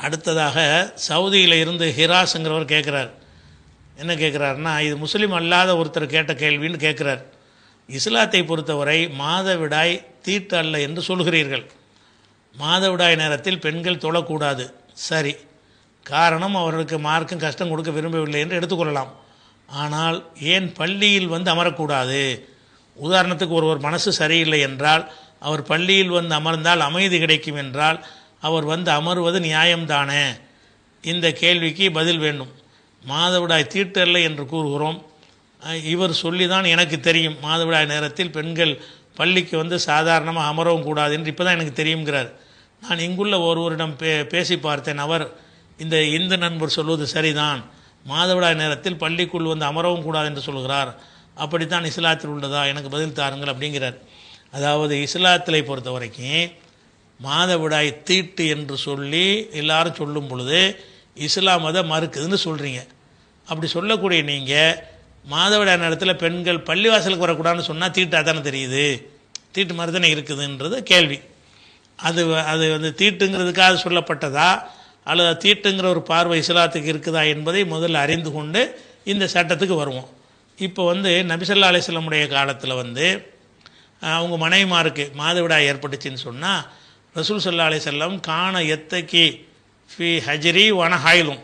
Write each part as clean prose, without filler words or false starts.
அடுத்ததாக சவுதியில் இருந்து ஹிராஸுங்கிறவர் கேட்குறார். என்ன கேட்குறாருன்னா, இது முஸ்லீம் அல்லாத ஒருத்தர் கேட்ட கேள்வின்னு கேட்குறார். இஸ்லாத்தை பொறுத்தவரை மாதவிடாய் தீட்டு அல்ல என்று சொல்கிறீர்கள். மாதவிடாய் நேரத்தில் பெண்கள் தொழக்கூடாது, சரி. காரணம் அவர்களுக்கு மார்க்கும் கஷ்டம் கொடுக்க விரும்பவில்லை என்று எடுத்துக்கொள்ளலாம். ஆனால் ஏன் பள்ளியில் வந்து அமரக்கூடாது? உதாரணத்துக்கு ஒருவர் மனசு சரியில்லை என்றால் அவர் பள்ளியில் வந்து அமர்ந்தால் அமைதி கிடைக்கும் என்றால் அவர் வந்து அமர்வது நியாயம்தானே? இந்த கேள்விக்கு பதில் வேண்டும். மாதவிடாய் தீட்டு அல்ல என்று கூறுகிறோம். இவர் சொல்லி தான் எனக்கு தெரியும் மாதவிடாய் நேரத்தில் பெண்கள் பள்ளிக்கு வந்து சாதாரணமாக அமரவும் கூடாது என்று இப்போ தான் எனக்கு தெரியுங்கிறார். நான் இங்குள்ள ஒருவரிடம் பேசி பார்த்தேன். அவர் இந்த இந்து நண்பர் சொல்வது சரிதான், மாதவிடாய் நேரத்தில் பள்ளிக்குள் வந்து அமரவும் கூடாது என்று சொல்கிறார், அப்படித்தான் இஸ்லாத்தில் உள்ளதா, எனக்கு பதில் தாருங்கள் அப்படிங்கிறார். அதாவது இஸ்லாத்திலை பொறுத்த வரைக்கும் மாதவிடாய் தீட்டு என்று சொல்லி எல்லாரும் சொல்லும் பொழுது இஸ்லாம் அதை மறுக்குதுன்னு சொல்கிறீங்க. அப்படி சொல்லக்கூடிய நீங்கள் மாதவிடாய் நேரத்தில் பெண்கள் பள்ளிவாசலுக்கு வரக்கூடாதுன்னு சொன்னால் தீட்டாக தானே தெரியுது, தீட்டு மாதிரி தானே இருக்குதுன்றது கேள்வி. அது அது வந்து தீட்டுங்கிறதுக்காக சொல்லப்பட்டதா அல்லது தீட்டுங்கிற ஒரு பார்வை இஸ்லாத்துக்கு இருக்குதா என்பதை முதல்ல அறிந்து கொண்டு இந்த சட்டத்துக்கு வருவோம். இப்போ வந்து நபி ஸல்லல்லாஹு அலைஹி வஸல்லமுடைய காலத்தில் வந்து அவங்க மனைவிமாருக்கு மாதவிடாய் ஏற்பட்டுச்சின்னு சொன்னால் ரசூல் ஸல்லல்லாஹு அலைஹி வஸல்லம் காண எத்தக்கி ஃபி ஹஜ்ரி வனஹாயிலும்,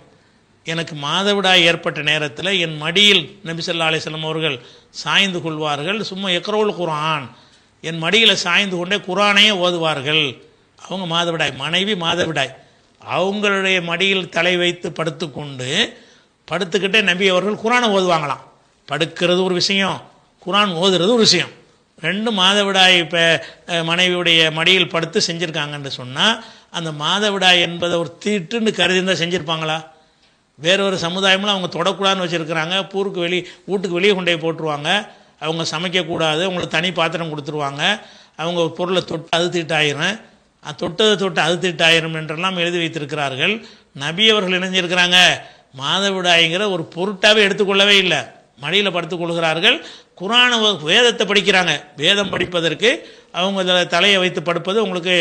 எனக்கு மாதவிடாய் ஏற்பட்ட நேரத்தில் என் மடியில் நபி ஸல்லல்லாஹு அலைஹி வஸல்லம் அவர்கள் சாய்ந்து கொள்வார்கள். சும்மா எக்ரவுல் குர்ஆன், என் மடியில் சாய்ந்து கொண்டே குர்ஆனையே ஓதுவார்கள். அவங்க மாதவிடாய் மனைவி மாதவிடாய் அவங்களுடைய மடியில் தலை வைத்து படுத்துக்கிட்டே நபி அவர்கள் குர்ஆனை ஓதுவாங்களாம். படுக்கிறது ஒரு விஷயம், குர்ஆன் ஓதுறது ஒரு விஷயம். ரெண்டு மாதவிடாய் இப்போ மனைவியுடைய மடியில் படுத்து செஞ்சுருக்காங்கன்னு சொன்னால் அந்த மாதவிடாய் என்பதை ஒரு தீட்டுன்னு கருதி இருந்தால் செஞ்சுருப்பாங்களா? வேற ஒரு சமுதாயம்லாம் அவங்க தொடக்கூடாதுன்னு வச்சுருக்கிறாங்க. வீட்டுக்கு வெளியே கொண்டு போய் போட்டுருவாங்க. அவங்க சமைக்கக்கூடாது, அவங்களுக்கு தனி பாத்திரம் கொடுத்துருவாங்க. அவங்க பொருளை தொட்டு அது தீட்டாயிரும், தொட்டதை அது தீட்டாயிரும் என்றெல்லாம் எழுதி வைத்திருக்கிறார்கள். நபி அவர்கள் இணைஞ்சிருக்கிறாங்க மாதவிடாய்ங்கிற ஒரு பொருட்டாகவே எடுத்துக்கொள்ளவே இல்லை. மடியில் படுத்துக்கொள்கிறார்கள், குர்ஆன் வேதத்தை படிக்கிறாங்க. வேதம் படிப்பதற்கு அவங்க தலையை வைத்து படுப்பது உங்களுக்கு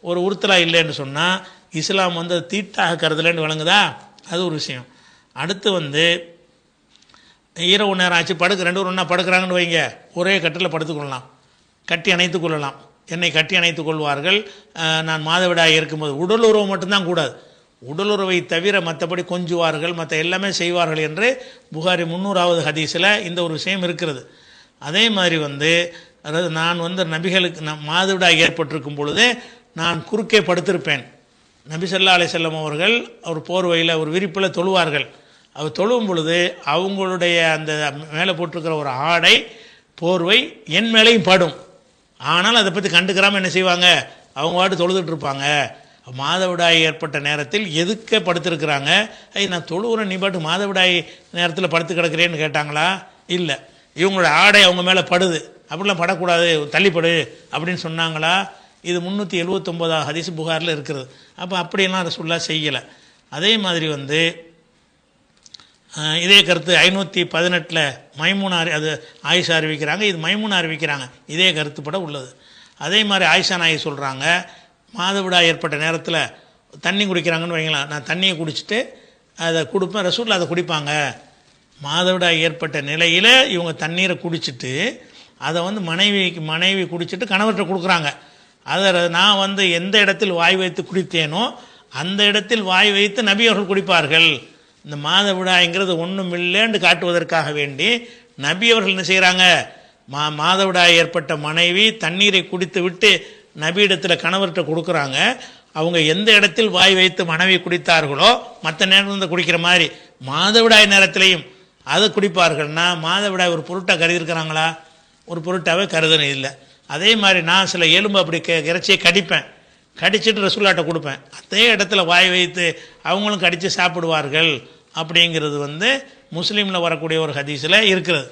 ஒரு உறுத்தலா இல்லைன்னு சொன்னால் இஸ்லாம் வந்து தீட்டாக கருதலைன்னு விளங்குதா? அது ஒரு விஷயம். அடுத்து வந்து இரவு நேரம் ஆச்சு ரெண்டு பேரும் ஒன்றா படுக்கிறாங்கன்னு வைங்க, ஒரே கட்டில் படுத்துக்கொள்ளலாம், கட்டி அணைத்து கொள்ளலாம். என்னை கட்டி அணைத்து கொள்வார்கள். நான் மாதவிடாய் இருக்கும்போது உடல் உறவு மட்டும்தான் கூடாது, உடலுறவை தவிர மற்றபடி கொஞ்சுவார்கள், மற்ற எல்லாமே செய்வார்கள் என்று புகாரி 300வது ஹதீஸில் இந்த ஒரு விஷயம் இருக்கிறது. அதே மாதிரி வந்து நான் வந்து நபிகளுக்கு மாதவிடாய் ஏற்பட்டிருக்கும் பொழுது நான் குறுக்கே படுத்திருப்பேன். நபி ஸல்லல்லாஹு அலைஹி வஸல்லம் அவர்கள் ஒரு போர்வையில் ஒரு விரிப்பில் தொழுவார்கள். அவர் தொழுவும் பொழுது அவங்களுடைய அந்த மேலே போட்டிருக்கிற ஒரு ஆடை போர்வை என் மேலேயும் படும். ஆனால் அதை பற்றி கண்டுக்கிறாமல் என்ன செய்வாங்க, அவங்க பாட்டு தொழுதுட்டு இருப்பாங்க. மாதவிடாய் ஏற்பட்ட நேரத்தில் எதுக்க படுத்திருக்கிறாங்க? நான் தொழுவுறேன், நீ பாட்டு மாதவிடாய் நேரத்தில் படுத்து கிடக்கிறேன்னு கேட்டாங்களா? இல்லை, இவங்களோட ஆடை அவங்க மேலே படுது, அப்படிலாம் படக்கூடாது, தள்ளிப்படு அப்படின்னு சொன்னாங்களா? இது 379 ஹதீஸ் புகாரில் இருக்கிறது. அப்போ அப்படியெல்லாம் ரசூலுல்லாஹ் செய்யலை. அதே மாதிரி வந்து இதே கருத்து 518 மைமூனா, அது ஆயிஷா அறிவிக்கிறாங்க, இது மைமூனா அறிவிக்கிறாங்க, இதே கருத்துப்பட உள்ளது. அதே மாதிரி ஆயிஷா நாயகி சொல்கிறாங்க, மாதவிடாய் ஏற்பட்ட நேரத்தில் தண்ணி குடிக்கிறாங்கன்னு வைங்களேன், நான் தண்ணியை குடிச்சிட்டு அதை கொடுப்பேன், ரசூலுல்லாஹ் அதை குடிப்பாங்க. மாதவிடாய் ஏற்பட்ட நிலையில் இவங்க தண்ணீரை குடிச்சிட்டு அதை வந்து மனைவி குடிச்சிட்டு கணவர்கிட்ட கொடுக்குறாங்க. அதை நான் வந்து எந்த இடத்தில் வாய் வைத்து குடித்தேனோ அந்த இடத்தில் வாய் வைத்து நபி அவர்கள் குடிப்பார்கள். இந்த மாதவிடாய்ங்கிறது ஒன்றும் இல்லைன்னு காட்டுவதற்காக வேண்டி நபி அவர்கள் என்ன செய்கிறாங்க, மாதவிடாய் ஏற்பட்ட மனைவி தண்ணீரை குடித்து விட்டு நபியிடத்தில் கணவர்கிட்ட கொடுக்குறாங்க. அவங்க எந்த இடத்தில் வாய் வைத்து மனைவி குடித்தார்களோ மற்ற நேரம் குடிக்கிற மாதிரி மாதவிடாய் நேரத்திலையும் அதை குடிப்பார்கள்னா மாதவிடாய் ஒரு பொருட்டாக கருதிருக்கிறாங்களா? ஒரு பொருட்டாகவே கருதணும் இல்லை. அதே மாதிரி நான் சில எலும்பு அப்படி இறைச்சியை கடிப்பேன், கடிச்சிட்டு ரசூலுல்லாஹ்ட்ட கொடுப்பேன், அதே இடத்துல வாய் வைத்து அவங்களும் கடித்து சாப்பிடுவார்கள் அப்படிங்கிறது வந்து முஸ்லீமில் வரக்கூடிய ஒரு ஹதீஸில் இருக்கிறது.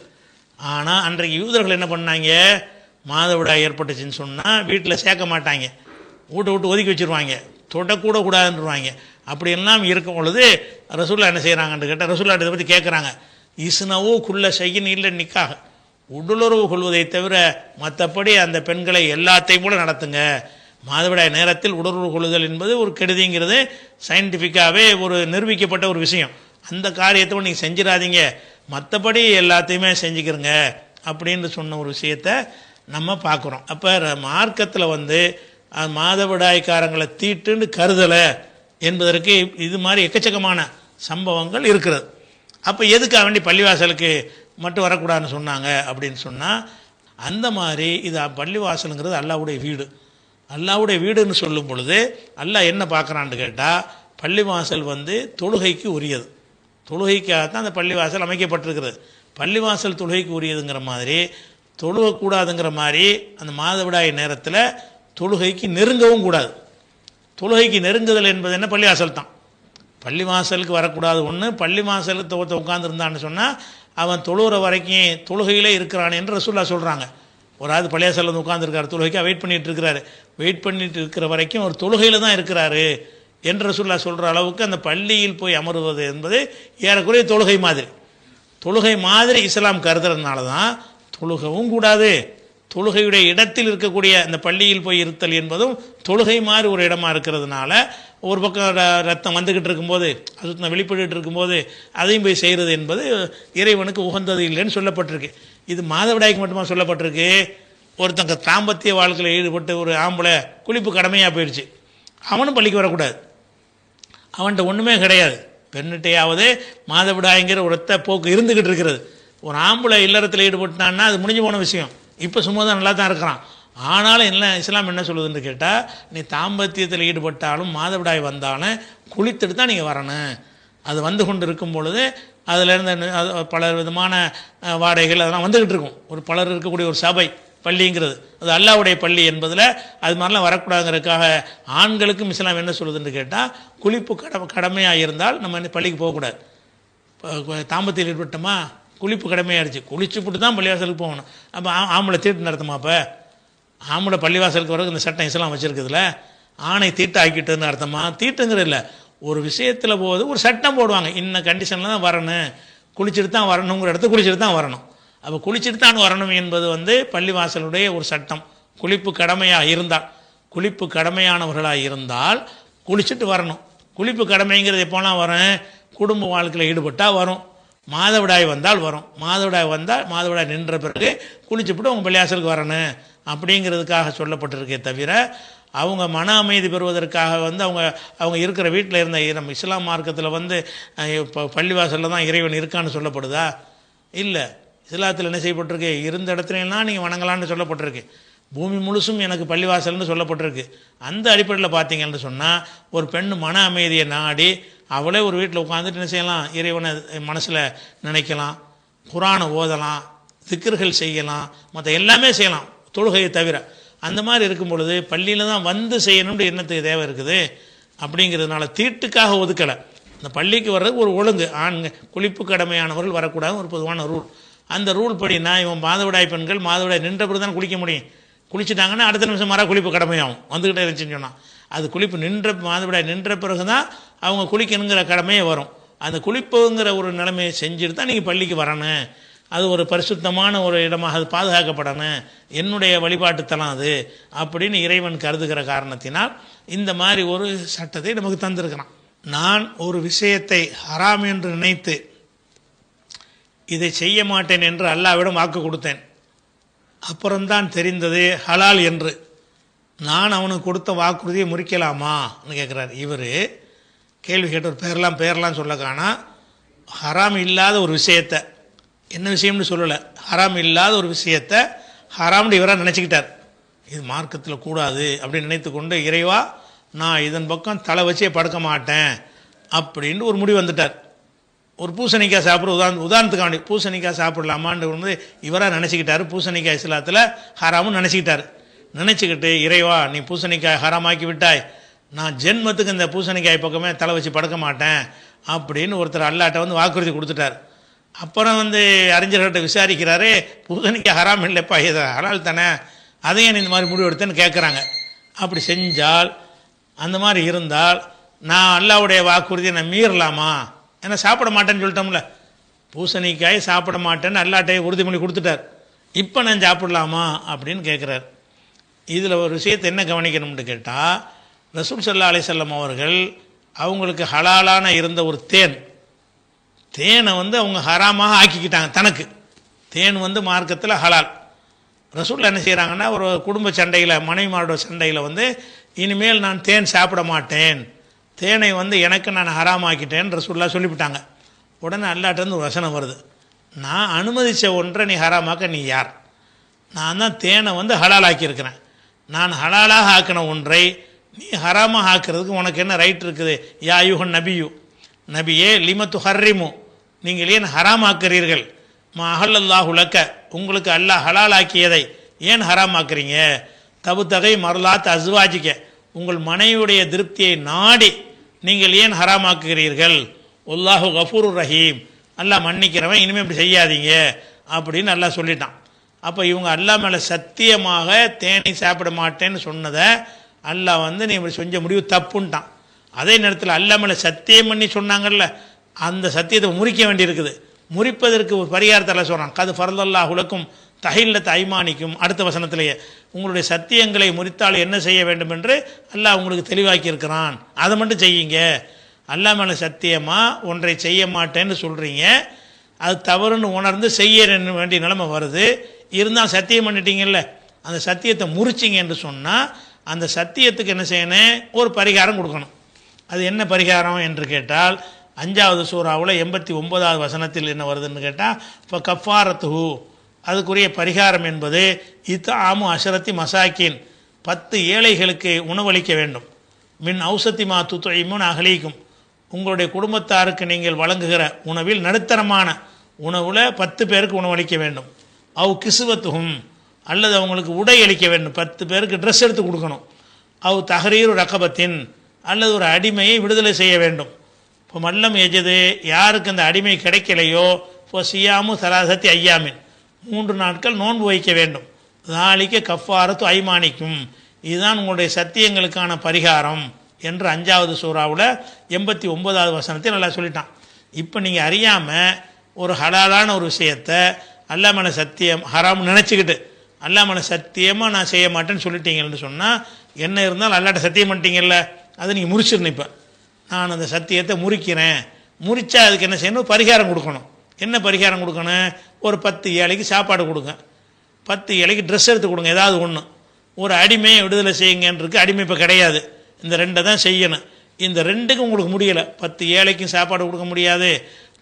ஆனால் அன்றைக்கு யூதர்கள் என்ன பண்ணாங்க, மாதவிடாய் ஏற்பட்டுச்சுன்னு சொன்னால் வீட்டில் சேர்க்க மாட்டாங்க, விட்டு ஒதுக்கி வச்சுருவாங்க, தொடக்கூட கூடாதுன்னுருவாங்க. அப்படி எல்லாம் இருக்கும் பொழுது ரசூலுல்லாஹ் என்ன செய்கிறாங்கன்னு கேட்டால் ரசூலுல்லாஹ் இதை பற்றி கேட்குறாங்க. இஸ்னவோ குள்ள செய்யின் இல்லை நிக்காக, உடலுறவு கொள்வதை தவிர மற்றபடி அந்த பெண்களை எல்லாத்தையும் கூட நடத்துங்க, மாதவிடாய் நேரத்தில் உடலுறவு கொள்ளுதல் என்பது ஒரு கெடுதிங்கிறது சயின்டிஃபிக்காகவே ஒரு நிரூபிக்கப்பட்ட ஒரு விஷயம். அந்த காரியத்தை நீங்கள் செஞ்சிடாதீங்க, மற்றபடி எல்லாத்தையுமே செஞ்சுக்கிறங்க அப்படின்னு சொன்ன ஒரு விஷயத்தை நம்ம பார்க்குறோம். அப்போ மார்க்கத்தில் மாதவிடாய்க்காரங்களை தீட்டுன்னு கருதலை என்பதற்கு இது மாதிரி எக்கச்சக்கமான சம்பவங்கள் இருக்கிறது. அப்போ எதுக்காக வேண்டி பள்ளிவாசலுக்கு மட்டும் வரக்கூடாதுன்னு சொன்னாங்க அப்படின்னு சொன்னால், அந்த மாதிரி இது பள்ளிவாசலுங்கிறது அல்லாஹ்வுடைய வீடு. அல்லாஹ்வுடைய வீடுன்னு சொல்லும் பொழுது அல்லாஹ் என்ன பார்க்குறான்னு கேட்டால், பள்ளிவாசல் தொழுகைக்கு உரியது. தொழுகைக்காகத்தான் அந்த பள்ளிவாசல் அமைக்கப்பட்டிருக்கிறது. பள்ளிவாசல் தொழுகைக்கு உரியதுங்கிற மாதிரி தொழுகக்கூடாதுங்கிற மாதிரி அந்த மாதவிடாய் நேரத்தில் தொழுகைக்கு நெருங்கவும் கூடாது. தொழுகைக்கு நெருங்குதல் என்பது என்ன? பள்ளிவாசல் தான். பள்ளிவாசலுக்கு வரக்கூடாது. ஒன்று, பள்ளிவாசலுக்கு உட்காந்துருந்தான்னு சொன்னால் அவன் தொழுகிற வரைக்கும் தொழுகையிலே இருக்கிறான் என்று ரசூலுல்லாஹ் சொல்கிறாங்க. ஒரு ஆள் பள்ளிவாசலில் உட்காந்துருக்காரு, தொழுகைக்காக வெயிட் பண்ணிகிட்டு இருக்கிறாரு. வெயிட் பண்ணிட்டு இருக்கிற வரைக்கும் ஒரு தொழுகையில் தான் இருக்கிறாரு என்று ரசூலுல்லாஹ் சொல்கிற அளவுக்கு அந்த பள்ளியில் போய் அமருவது என்பது ஏறக்குறைய தொழுகை மாதிரி. தொழுகை மாதிரி இஸ்லாம் கருதுறதுனால தான் தொழுகவும் கூடாது, தொழுகையுடைய இடத்தில் இருக்கக்கூடிய அந்த பள்ளியில் போய் இருத்தல் என்பதும் தொழுகை மாதிரி ஒரு இடமா இருக்கிறதுனால, ஒரு பக்கம் ரத்தம் வந்துக்கிட்டு இருக்கும்போது, அது வெளிப்பட்டு இருக்கும்போது அதையும் போய் செய்கிறது என்பது இறைவனுக்கு உகந்தது இல்லைன்னு சொல்லப்பட்டிருக்கு. இது மாதவிடாய்க்கு மட்டுமா சொல்லப்பட்டிருக்கு? ஒருத்தங்க தாம்பத்திய வாழ்க்கையில் ஈடுபட்டு ஒரு ஆம்பளை குளிப்பு கடமையாக போயிடுச்சு, அவனும் பள்ளிக்கு வரக்கூடாது. அவன்கிட்ட ஒன்றுமே கிடையாது. பெண்ணிட்டையாவது மாதவிடாய்ங்கிற ஒரு ரத்த போக்கு இருந்துக்கிட்டு இருக்கிறது. ஒரு ஆம்பளை இல்லறத்தில் ஈடுபட்டான்னா அது முடிஞ்சு போன விஷயம். இப்போ சும்மா தான் நல்லா தான் இருக்கிறான். ஆனாலும் என்ன இஸ்லாம் என்ன சொல்லுதுன்னு கேட்டால், நீ தாம்பத்தியத்தில் ஈடுபட்டாலும் மாதவிடாய் வந்தாலும் குளித்துட்டு தான் நீங்கள் வரணும். அது வந்து கொண்டு இருக்கும் பொழுது அதிலேருந்து பல விதமான வாடகைகள் அதெல்லாம் வந்துக்கிட்டு இருக்கும். ஒரு பலர் இருக்கக்கூடிய ஒரு சபை பள்ளிங்கிறது அது அல்லாஹ்வுடைய பள்ளி என்பதில் அது மாதிரிலாம் வரக்கூடாதுங்கிறதுக்காக ஆண்களுக்கும் இஸ்லாம் என்ன சொல்லுதுன்னு கேட்டால், குளிப்பு கடமையாக இருந்தால் நம்ம பள்ளிக்கு போகக்கூடாது. தாம்பத்தியில் ஈடுபட்டோமா, குளிப்பு கடமையாகிடுச்சு, குளிச்சுப்புட்டு தான் பள்ளிவாசலுக்கு போகணும். அப்போ ஆம்பளை தீட்டு நடத்துமா? அப்போ ஆம்பளை பள்ளிவாசலுக்கு வரக்கு இந்த சட்டம் இஸ்லாம் வச்சுருக்குதுல, ஆணை தீட்டு ஆக்கிட்டுன்னு அர்த்தமா? தீட்டுங்கிறது இல்லை, ஒரு விஷயத்தில் போது ஒரு சட்டம் போடுவாங்க, இன்ன கண்டிஷனில் தான் வரணும், குளிச்சுட்டு தான் வரணுங்கிற இடத்த குளிச்சுட்டு தான் வரணும். அப்போ குளிச்சுட்டு தான் வரணும் என்பது பள்ளிவாசலுடைய ஒரு சட்டம். குளிப்பு கடமையாக இருந்தால், குளிப்பு கடமையானவர்களாக இருந்தால் குளிச்சுட்டு வரணும். குளிப்பு கடமைங்கிறது எப்போலாம் வரும்? குடும்ப வாழ்க்கையில் ஈடுபட்டால் வரும், மாதவிடாய் வந்தால் வரும். மாதவிடாய் வந்தால் மாதவிடாய் நின்ற பிறகு குளிச்சுப்பிட்டு அவங்க பள்ளிவாசலுக்கு வரணும் அப்படிங்கிறதுக்காக சொல்லப்பட்டிருக்கே தவிர, அவங்க மன அமைதி பெறுவதற்காக அவங்க இருக்கிற வீட்டில் இருந்த நம்ம இஸ்லாம் மார்க்கத்தில் பள்ளிவாசலில் தான் இறைவன் இருக்கான்னு சொல்லப்படுதா? இல்லை. இஸ்லாத்தில் என்ன செய்யப்பட்டிருக்கு? இருந்த இடத்துலலாம் நீங்கள் வணங்கலான்னு சொல்லப்பட்டிருக்கு. பூமி முழுசும் எனக்கு பள்ளிவாசல்னு சொல்லப்பட்டிருக்கு. அந்த அடிப்படையில் பார்த்தீங்கன்னு சொன்னால், ஒரு பெண் மன அமைதியை நாடி அவளே ஒரு வீட்டில் உட்காந்துட்டு என்ன செய்யலாம்? இறைவனை மனசில் நினைக்கலாம், குரானை ஓதலாம், திக்ர்கள் செய்யலாம், மற்ற எல்லாமே செய்யலாம் தொழுகையை தவிர. அந்த மாதிரி இருக்கும் பொழுது பள்ளியில் தான் செய்யணும்னு என்னத்துக்கு தேவை இருக்குது? அப்படிங்கிறதுனால தீட்டுக்காக ஒதுக்கலை. இந்த பள்ளிக்கு வர்றதுக்கு ஒரு ஒழுங்கு, குளிப்பு கடமையானவர்கள் வரக்கூடாது ஒரு பொதுவான ரூல். அந்த ரூல் படினா இவன் மாதவிடாய் பெண்கள் மாதவிடாய் நின்ற பிறகு தான் குளிக்க முடியும். குளிச்சுட்டாங்கன்னா அடுத்த நிமிஷம் மர குளிப்பு கடமையாகும், வந்துக்கிட்டே இருந்துச்சுன்னு சொன்னால். அது குளிப்பு மாதவிடாய் நின்ற பிறகு தான் அவங்க குளிக்கணுங்கிற கடமையே வரும். அந்த குளிப்புங்கிற ஒரு நிலைமையை செஞ்சுட்டு தான் நீங்கள் பள்ளிக்கு வரணும். அது ஒரு பரிசுத்தமான ஒரு இடமாக அது பாதுகாக்கப்படணும், என்னுடைய வழிபாட்டுத்தலம் அது அப்படின்னு இறைவன் கருதுகிற காரணத்தினால் இந்த மாதிரி ஒரு சட்டத்தை நமக்கு தந்திருக்கிறான். நான் ஒரு விஷயத்தை ஹராம் என்று நினைத்து இதை செய்ய மாட்டேன் என்று அல்லாஹ்விடம் வாக்கு கொடுத்தேன், அப்புறம்தான் தெரிந்தது ஹலால் என்று. நான் அவனுக்கு கொடுத்த வாக்குறுதியை முறிக்கலாமான்னு கேட்குறார். இவர் கேள்வி கேட்டவர் பேரெல்லாம் சொல்ல காணா, ஹராம் இல்லாத ஒரு விஷயத்தை, என்ன விஷயம்னு சொல்லலை, ஹராம் இல்லாத ஒரு விஷயத்தை ஹராம்னு இவராக நினச்சிக்கிட்டார். இது மார்க்கத்தில் கூடாது அப்படின்னு நினைத்து கொண்டு, இறைவா நான் இதன் பக்கம் தலை வச்சே படுக்க மாட்டேன் அப்படின்னு ஒரு முடிவு வந்துட்டார். ஒரு பூசணிக்காய் சாப்பிட்ற உதாரணத்துக்கு வேண்டி பூசணிக்காய் சாப்பிடலாமான்னு இவராக நினச்சிக்கிட்டார். பூசணிக்காய் இஸ்லாத்தில் ஹராமுன்னு நினச்சிக்கிட்டு, இறைவா நீ பூசணிக்காய் ஹராமாக்கி விட்டாய், நான் ஜென்மத்துக்கு இந்த பூசணிக்காய் பக்கமே தலை வச்சு படுக்க மாட்டேன் அப்படின்னு ஒருத்தர் அல்லாட்ட வாக்குறுதி கொடுத்துட்டார். அப்புறம் அறிஞர்கிட்ட விசாரிக்கிறாரு, பூசணிக்காய் ஹராம் இல்லைப்பா, இதை ஹலால் தானே, அதையும் இந்த மாதிரி முடிவு எடுத்தேன்னு கேட்குறாங்க. அப்படி செஞ்சால், அந்த மாதிரி இருந்தால் நான் அல்லாவுடைய வாக்குறுதியை நான் மீறலாமா? ஏன்னா சாப்பிட மாட்டேன்னு சொல்லிட்டோம்ல, பூசணிக்காய் சாப்பிட மாட்டேன்னு அல்லாட்டையே உறுதிமொழி கொடுத்துட்டார். இப்போ நான் சாப்பிடலாமா அப்படின்னு கேட்குறார். இதில் ஒரு விஷயத்தை என்ன கவனிக்கணும்னு கேட்டால், ரசூல் ஸல்லல்லாஹு அலைஹி வஸல்லம் அவர்கள் அவங்களுக்கு ஹலாலான இருந்த ஒரு தேனை அவங்க ஹராமாக ஆக்கிக்கிட்டாங்க. தனக்கு தேன் மார்க்கத்தில் ஹலால். ரசூல் என்ன செய்கிறாங்கன்னா, ஒரு குடும்ப சண்டையில், மனைவிமாரோட சண்டையில் இனிமேல் நான் தேன் சாப்பிட மாட்டேன், தேனை எனக்கு நான் ஹராமாக்கிட்டேன்னு ரசூல்லா சொல்லிவிட்டாங்க. உடனே அல்லாஹ்ட்டேருந்து ஒரு வசனம் வருது, நான் அனுமதித்த ஒன்றை நீ ஹராமாக்க நீ யார்? நான் தான் தேனை ஹலால் ஆக்கியிருக்கிறேன். நான் ஹலாலாக ஆக்கின ஒன்றை நீ ஹராமாக ஆக்கிறதுக்கு உனக்கு என்ன ரைட் இருக்குது? யா யுஹன் நபியு, நபியே லிமத்து ஹர்ரிமு, நீங்கள் ஏன் ஹராம் ஆக்கிறீர்கள்? மா அஹல்லல்லாஹு லக்க, உங்களுக்கு அல்லாஹ் ஹலால் ஆக்கியதை ஏன் ஹராம் ஆக்குறீங்க? தபுத்தகை மர்லாத் அஸ்வாஜிக்க, உங்கள் மனைவியுடைய திருப்தியை நாடி நீங்கள் ஏன் ஹராம் ஆக்குகிறீர்கள்? அல்லாஹு கஃபூருர் ரஹீம், அல்லாஹ் மன்னிக்கிறவன், இனிமேல் இப்படி செய்யாதீங்க அப்படின்னு அல்லாஹ் சொல்லிட்டான். அப்போ இவங்க அல்லாஹ் மேலே சத்தியமாக தேனை சாப்பிட மாட்டேன்னு சொன்னதை அல்லாஹ் நீ இப்படி செஞ்ச முடிவு தப்புன்ட்டான். அதே நேரத்தில் அல்லாஹ் மேலே சத்தியம் பண்ணி சொன்னாங்கல்ல, அந்த சத்தியத்தை முறிக்க வேண்டியிருக்குது. முறிப்பதற்கு ஒரு பரிகாரத்தை எல்லாம் சொல்கிறான். கது ஃபர்லல்லாஹு லக்கும் தஹில்லத் ஐமானிக்கும், அடுத்த வசனத்திலேயே உங்களுடைய சத்தியங்களை முறித்தால் என்ன செய்ய வேண்டும் என்று அல்லாஹ் உங்களுக்கு தெளிவாக்கி இருக்கிறான். அதை மட்டும் செய்யுங்க. அல்லாஹ் மேலே சத்தியமாக ஒன்றை செய்ய மாட்டேன்னு சொல்கிறீங்க, அது தவறுன்னு உணர்ந்து செய்ய வேண்டிய நிலைமை வருது. இருந்தால் சத்தியம் பண்ணிட்டீங்கல்ல, அந்த சத்தியத்தை முறிச்சிங்க என்று சொன்னால் அந்த சத்தியத்துக்கு என்ன செய்யணும்? ஒரு பரிகாரம் கொடுக்கணும். அது என்ன பரிகாரம் என்று கேட்டால், 5வது சூறாவில் 89வது வசனத்தில் என்ன வருதுன்னு கேட்டால், இப்போ கஃபாரத்துஹு, அதுக்குரிய பரிகாரம் என்பது இத்ஆமு அஷரத்தி மசாக்கின், 10 ஏழைகளுக்கு உணவளிக்க வேண்டும். மின் ஔசத்தி மா துத்இமுன் அஹ்லீக்கும், உங்களுடைய குடும்பத்தாருக்கு நீங்கள் வழங்குகிற உணவில் நடுத்தரமான உணவில் 10 பேருக்கு உணவளிக்க வேண்டும். அவ் கிசுவத்துகும், அல்லது அவங்களுக்கு உடை அளிக்க வேண்டும், 10 பேருக்கு ட்ரெஸ் எடுத்து கொடுக்கணும். அவ் தஹரீரு ரகபத்தின், அல்லது ஒரு அடிமையை விடுதலை செய்ய வேண்டும். இப்போ மல்லம் எஜது, யாருக்கு அந்த அடிமை கிடைக்கலையோ, இப்போ சியாமு சலாசத்தி ஐயாமின், 3 நாட்கள் நோன்பு வைக்க வேண்டும். நாளைக்கு கஃபாரத்து ஐமானிக்கும், இதுதான் உங்களுடைய சத்தியங்களுக்கான பரிகாரம் என்று 5வது சூறாவில் 89வது வசனத்தில் நல்லா சொல்லிட்டான். இப்போ நீங்கள் அறியாமல் ஒரு ஹலாலான ஒரு விஷயத்தை அல்லாஹ் மேலே சத்தியம் ஹராம் நினச்சிக்கிட்டு அல்லாஹ் மேலே சத்தியமாக நான் செய்ய மாட்டேன்னு சொல்லிட்டீங்கன்னு சொன்னால், என்ன இருந்தாலும் அல்லாட்ட சத்தியம் பண்ணிட்டீங்கல்ல, அதை நீங்கள் முறிச்சிடணும். இப்போ நான் அந்த சத்தியத்தை முறிக்கிறேன். முறிச்சா அதுக்கு என்ன செய்யணும்? பரிகாரம் கொடுக்கணும். என்ன பரிகாரம் கொடுக்கணும்? ஒரு 10 ஏழைக்கு சாப்பாடு கொடுங்க, 10 ஏழைக்கு ட்ரெஸ் எடுத்து கொடுங்க, ஏதாவது ஒன்று. ஒரு அடிமையை விடுதலை செய்யுங்கன்றிருக்கு, அடிமை இப்போ கிடையாது. இந்த 2 தான் செய்யணும். இந்த 2க்கும் உங்களுக்கு முடியலை. 10 ஏழைக்கும் சாப்பாடு கொடுக்க முடியாது,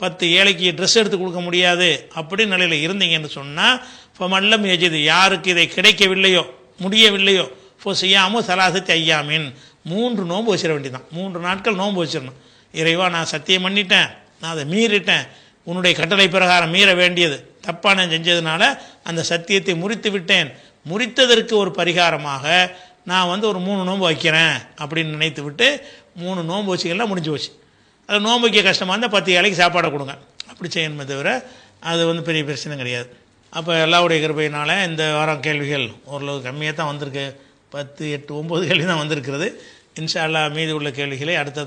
10 ஏழைக்கு ட்ரெஸ் எடுத்து கொடுக்க முடியாது. அப்படி நிலையில் இருந்தீங்கன்னு சொன்னால், இப்போ மல்லம் எஜிது, யாருக்கு இதை கிடைக்கவில்லையோ, முடியவில்லையோ, இப்போ செய்யாமல் சலாசத்தி ஐயாமின், 3 நோன்பு வச்சிட வேண்டியதான். 3 நாட்கள் நோன்பு வச்சிடணும். இறைவா, நான் சத்தியம் பண்ணிட்டேன், நான் அதை மீறிட்டேன், உன்னுடைய கட்டளை பிரகாரம் மீற வேண்டியது தப்பான செஞ்சதுனால அந்த சத்தியத்தை முறித்து விட்டேன். முறித்ததற்கு ஒரு பரிகாரமாக நான் ஒரு 3 நோன்பு வைக்கிறேன் அப்படின்னு நினைத்து விட்டு 3 நோன்பு வச்சுக்கலாம், முடிஞ்சு போச்சு. அது நோன்பு வைக்க கஷ்டமாக இருந்தால் 10 ஏழைக்கு சாப்பாடை கொடுங்க, அப்படி செய்யணுமே தவிர அது பெரிய பிரச்சனை கிடையாது. அப்போ எல்லாருடைய கிருபையினால் இந்த வாரம் கேள்விகள் ஓரளவு கம்மியாக தான் வந்திருக்கு. 10, 8, 9 கேள்வி தான் வந்திருக்கிறது. இன்ஷா அல்லாஹ் மீதி உள்ள கேள்விகளை அடுத்த